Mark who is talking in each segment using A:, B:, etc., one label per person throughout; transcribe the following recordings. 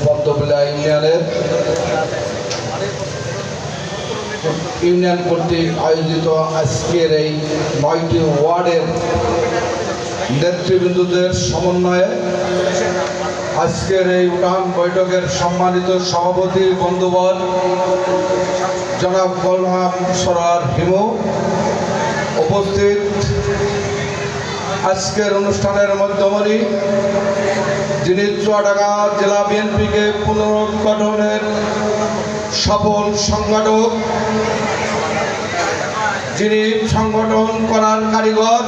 A: Padmabila union কর্তৃক আয়োজিত আজকের এই ৯টি ওয়ার্ডের নেতৃবৃন্দদের সমন্বয়ে আজকের এই উঠান বৈঠকের সম্মানিত সভাপতি বন্ধুবর জনাব গোলাম সরোয়ার হিমু উপস্থিত, আজকের অনুষ্ঠানের মধ্যমণি যিনি চুয়াডাঙ্গা জেলা বিএনপিকে পুনরুদ্ঘাটনের সফল সংগঠক, যিনি সংগঠন করার কারিগর,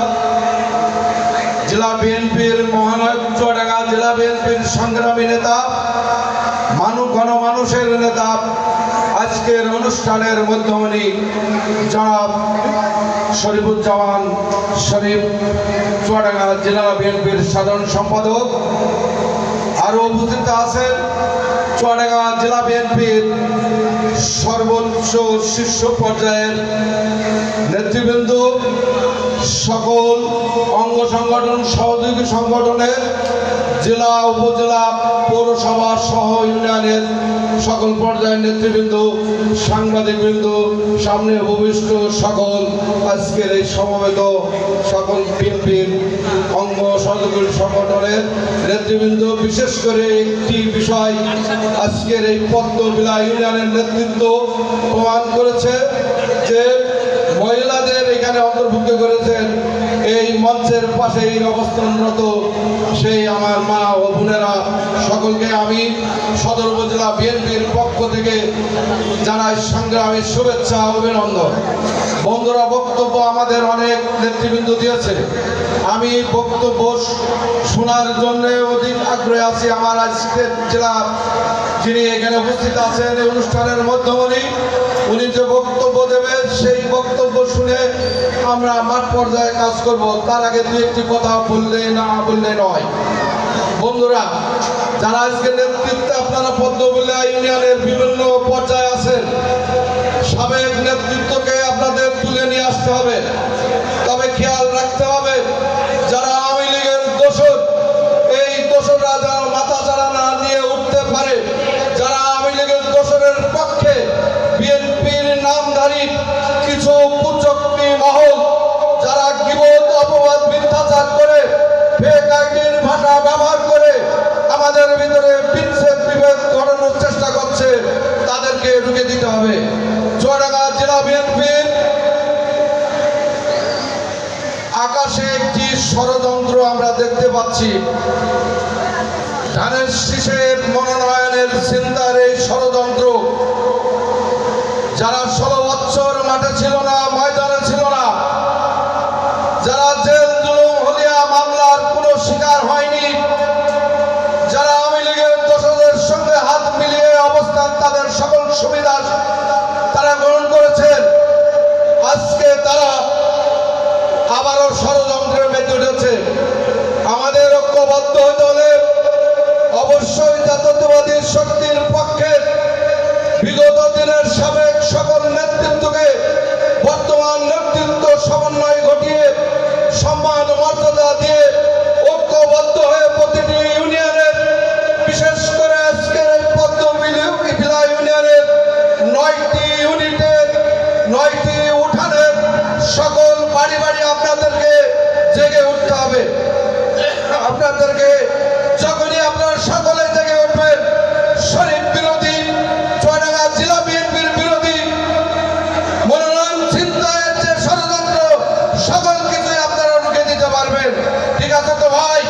A: জেলা বিএনপির মহানায়ক, চুয়াডাঙ্গা জেলা বিএনপির সংগ্রামী নেতা, গণমানুষের নেতা, আজকের অনুষ্ঠানের মধ্যমণি জনাব শরীফুজ্জামান শরীফ, চুয়াডাঙ্গা জেলা বিএনপির সাধারণ সম্পাদক। আরও উপস্থিত আছেন চুয়াডাঙ্গা জেলা বিএনপির সর্বোচ্চ শীর্ষ পর্যায়ের নেতৃবৃন্দ, সকল অঙ্গ সংগঠন, সহযোগী সংগঠনের জেলা, উপজেলা, পৌরসভা সহ ইউনিয়নের সকল পর্যায়ের নেতৃবৃন্দ, সাংবাদিকবৃন্দ, সামনে উপবিষ্ট সকল আজকের এই সমবেত সকল বিএনপির অঙ্গ সহযোগী সংগঠনের নেতৃবৃন্দ। বিশেষ করে একটি বিষয় আজকের এই পদ্মবিলা ইউনিয়নের নেতৃত্ব প্রমাণ করেছে যে মহিলাদের এখানে অন্তর্ভুক্ত করেছেন। এই মঞ্চের পাশেই অবস্থানরত সেই আমার মা ও বোনেরা সকলকে আমি সদর উপজেলা বিএনপির পক্ষ থেকে জানাই সংগ্রামী শুভেচ্ছা, অভিনন্দন। বন্ধুরা, বক্তব্য আমাদের অনেক নেতৃবৃন্দ দিয়েছে, আমি বক্তব্য শোনার জন্য অধিক আগ্রহী আছি। আমার আজকের জেলা যিনি এখানে উপস্থিত আছেন এই অনুষ্ঠানের মধ্যমণি, উনি যে বক্তব্য দেবেন সেই বক্তব্য শুনে আমরা মাঠ পর্যায়ে কাজ করব। তার আগে দু একটি কথা বললে নয়। বন্ধুরা, যারা আজকে নেতৃত্বে আপনারা পদ্মবিলা ইউনিয়নের বিভিন্ন পর্যায়ে আছেন, সাবেক নেতৃত্বকে আপনাদের তুলে নিয়ে আসতে হবে। তবে খেয়াল রাখতে হবে যারা আওয়ামী লীগের দোসর, এই দোসররা যেন মাথা চাড়া না দিয়ে উঠতে পারে। যারা আওয়ামী লীগের দোসরের পক্ষে বিএনপির নামধারী কিছু কুচক্রী মহল, যারা গীবত, অপবাদ, মিথ্যাচার করে, ফেক আইডির ভাষা ব্যবহার করে আমাদের ভিতরে বিচ্ছেদ বিভেদ ঘটানোর চেষ্টা করছে, তাদেরকে রুখে দিতে হবে। চুয়াডাঙ্গা জেলা বিএনপির আকাশে একটি ষড়যন্ত্র আমরা দেখতে পাচ্ছি। ধানের শীষের মনোনয়নের চিন্তার এই ষড়যন্ত্র, যারা 16 বছর মাঠে ছিল না, ময়দানে ছিল না, যারা জেল জুলুম হলিয়া মামলার কোনো শিকার হয়নি, যারা আওয়ামী লীগের দোসরদের সঙ্গে হাত মিলিয়ে অবস্থান, তাদের সকল সুবিধা তারা গ্রহণ করেছেন, আজকে তারা আবারও ষড়যন্ত্রে মেতে উঠেছে। আমাদের ঐক্যবদ্ধ হতে হলে অবশ্যই জাতীয়তাবাদী শক্তির পক্ষে বিগত দিনের সাবেক সকল নেতৃত্বকে বর্তমান নেতৃত্ব সমন্বয় ঘটিয়ে সম্মান মর্যাদা দিয়ে ঐক্যবদ্ধ হয়ে প্রতিটি ইউনিয়নের, বিশেষ করে আজকের পদ্মবিলা ইউনিয়নের 9টি ইউনিটের 9টি উঠানের সকল বাড়ি বাড়ি আপনাদেরকে জেগে উঠতে হবে। আপনাদেরকে যখনই আপনারা সকলে জেগে উঠবেন, শরীফ বিরোধী, চুয়াডাঙ্গা জেলা বিএনপির বিরোধী মনোনয়ন চিন্তায়ের যে ষড়যন্ত্র, সকল কিছুই আপনারা রুখে দিতে পারবেন। ঠিক আছে তো ভাই?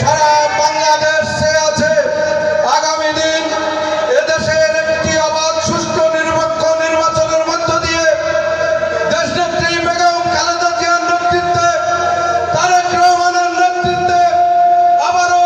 A: সারা বাংলাদেশ চেয়ে আছে আগামী দিন এদেশের একটি অবাধ, সুষ্ঠু, নিরপেক্ষ নির্বাচনের মধ্য দিয়ে দেশনেত্রী বেগম খালেদা জিয়ার নেতৃত্বে, তারেক রহমানের নেতৃত্বে আবারও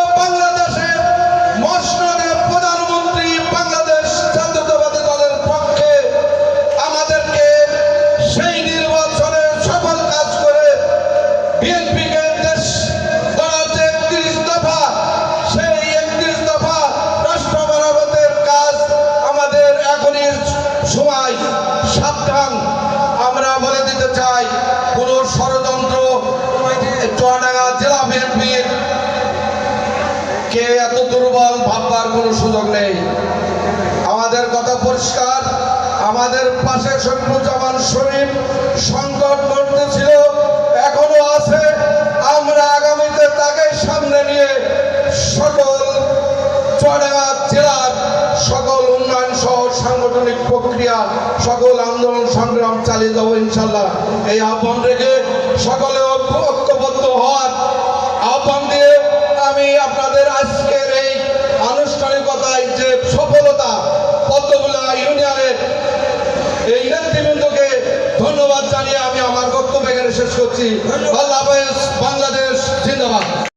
A: কোনো সুযোগ নেই। আমাদের কথা পরিষ্কার, আমাদের পাশে শরীফুজ্জামান শরীফ সংকট করতেছিল, এখনো আছে। আমরা আগামীতে তাকে সামনে নিয়ে সকল চুয়াডাঙ্গা জেলার সকল উন্নয়ন সহ সাংগঠনিক প্রক্রিয়া সকল আন্দোলন সংগ্রাম চালিয়ে যাবো ইনশাল্লাহ। এই আহ্বান রেখে সকলে